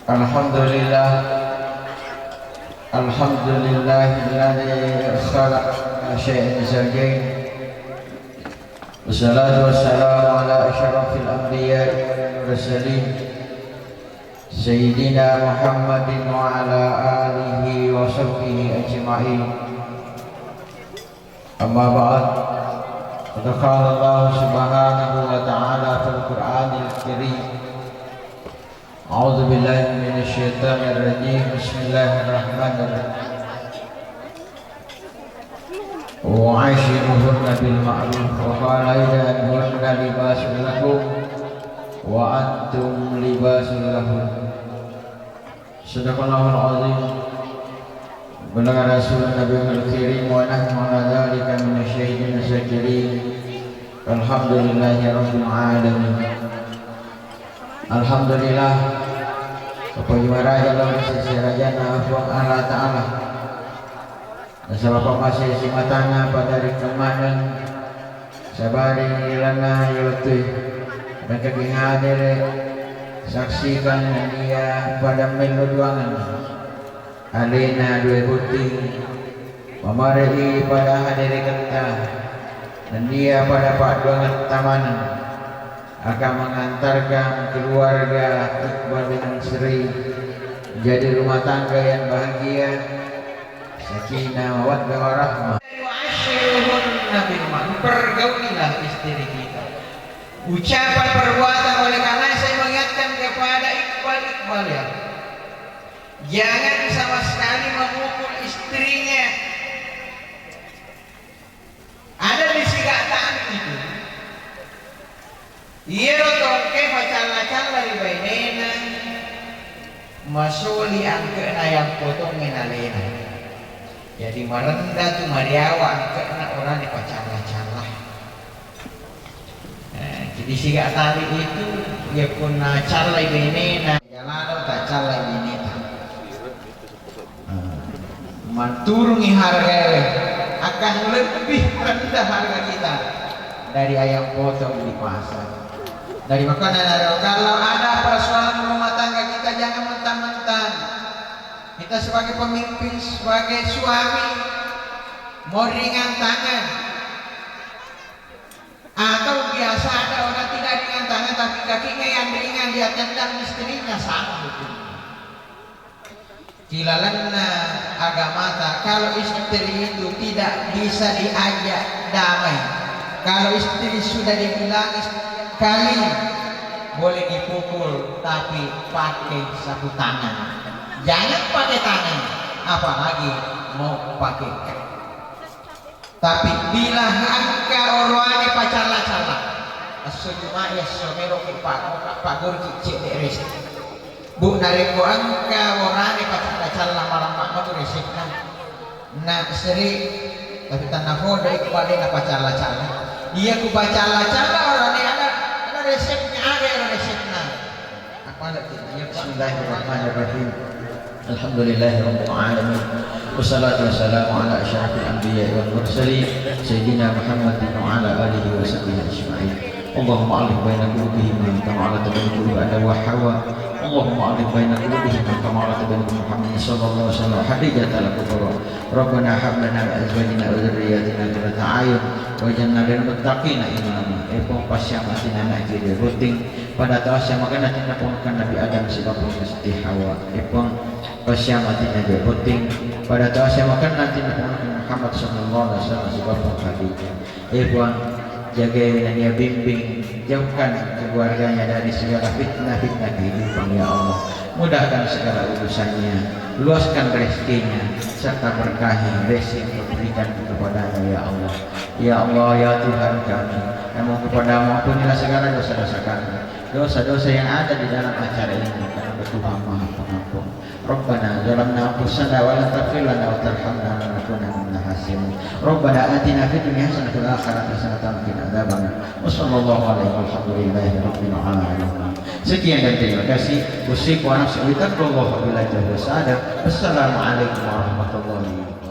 Alhamdulillah, alhamdulillahilladzi khalaqa syai'an zawjain. Wassalatu wassalamu ala asyrafil anbiya'i wal mursalin Sayyidina Muhammadin wa ala alihi wa sahbihi ajma'in. Amma ba'd. Qad qala Allah subhanahu wa ta'ala fil Qur'anil Karim. A'udzu billahi minasy syaithanir rajim. Bismillahirrahmanirrahim. Wa 'ashiruhunna bil ma'ruf wa qala hunna libasun lakum wa antum libasun lahun. Sadaqallahul azim. Balaga rasulun nabiyul karim wa nahnu ala dzalika minasy syahidin syakirin. Alhamdulillahi rabbil alamin. Alhamdulillah, Bapak Raja dalam sisi Raja Nafwa Allah Ta'ala. Dan sebab masih simatana pada hari kemarin sabari lana yaitu dan kegingadir saksikan dia pada meluduangan alina dua putih memarahi pada hadiri kenta dan dia pada paduangan tamanan akan mengantarkan keluarga Iqbal bin Sri jadi rumah tangga yang bahagia, sakinah, mawaddah warahmah. Pergaulilah istri kita. Ucapan perbuatan oleh karena saya mengingatkan kepada Iqbal ya, jangan sama sekali memukul istrinya. Ada di sigataan itu. Iya rotoke macam-macam dari bainena masuli angke ayam potong menalena. Jadi merendah tu mariawa angke na orang di pacala-cala. Jadi siga tali itu dia pun cala bainena jalan tak cala bainena. Manturungi harga akan lebih rendah harga kita dari ayam potong di pasar. Dari makanan kalau ada persoalan rumah tangga kita jangan mentang-mentang kita sebagai pemimpin, sebagai suami mau ringan tangan atau biasa ada orang tidak ringan tangan tapi kakinya yang ringan dia tendang istrinya sama betul. Kilalana agama tak kalau istri itu tidak bisa diajak damai, kalau istri sudah dibilang kali boleh dipukul tapi pakai sapu tangan, jangan pakai tangan apalagi mau pakai kaki. Tapi bila angka orangnya pacala-cala asujuma ya somero pak gurki cek deres bu nareko angka orangnya pacala-cala malam-malam tu resikna nak seri tapi tanah fodo ikbal na pacala-cala dia ku pacala-cala orangnya ada resepnya, ada resepnya. Apa lagi? Bismillahirrahmanirrahim. Alhamdulillahirabbil alamin. Wassalatu wassalamu ala asyrafil anbiya'i wal mursalin sayyidina Muhammadin wa ala alihi wa sahbihi ajma'in. Allahumma alif baina qulubihim kama ala baina qulubi Adam wa Hawa. Allahumma alif baina qulubihim kama ala baina Muhammad sallallahu alaihi wasallam hadijatal kubra. Rabbana hab lana min azwajina wa dhurriyyatina qurrata a'yun waj'alna lil muttaqina imama. Epong pasyamatina nak jadi ruting pada tahu makan nanti napunkan Nabi Adam sebabun Siti Hawa. Epong pasyamatina jadi ruting pada tahu makan nanti napunkan Muhammad sallallahu alaihi wasallam sebabun Khadijah. Epong jaga dia bimbing jauhkan keluarganya dari segala fitnah-fitnah kehidupan ya Allah. Mudahkan segala urusannya, luaskan rezekinya serta berkahi rezeki yang berikan kepadanya ya Allah. Ya Allah ya Tuhan kami, namun kepadamu ampunilah segala dosa-dosa kami, dosa-dosa yang ada di dalam acara ini karena Tuhan Maha Pengampun. Rabbana zalamna anfusana wa la taghfir lana wa tarhamna lanakunanna minal khasirin. Rabbana atina fid dunya hasanatan wa fil akhirati hasanatan wa qina adzabannar. Wassallallahu alaihi walhamdulillahi rabbil alamin. Sekian dan terima kasih. Usiku wa nafsi bi taqwallah wa billahi taufiq. Assalamualaikum warahmatullahi wabarakatuh.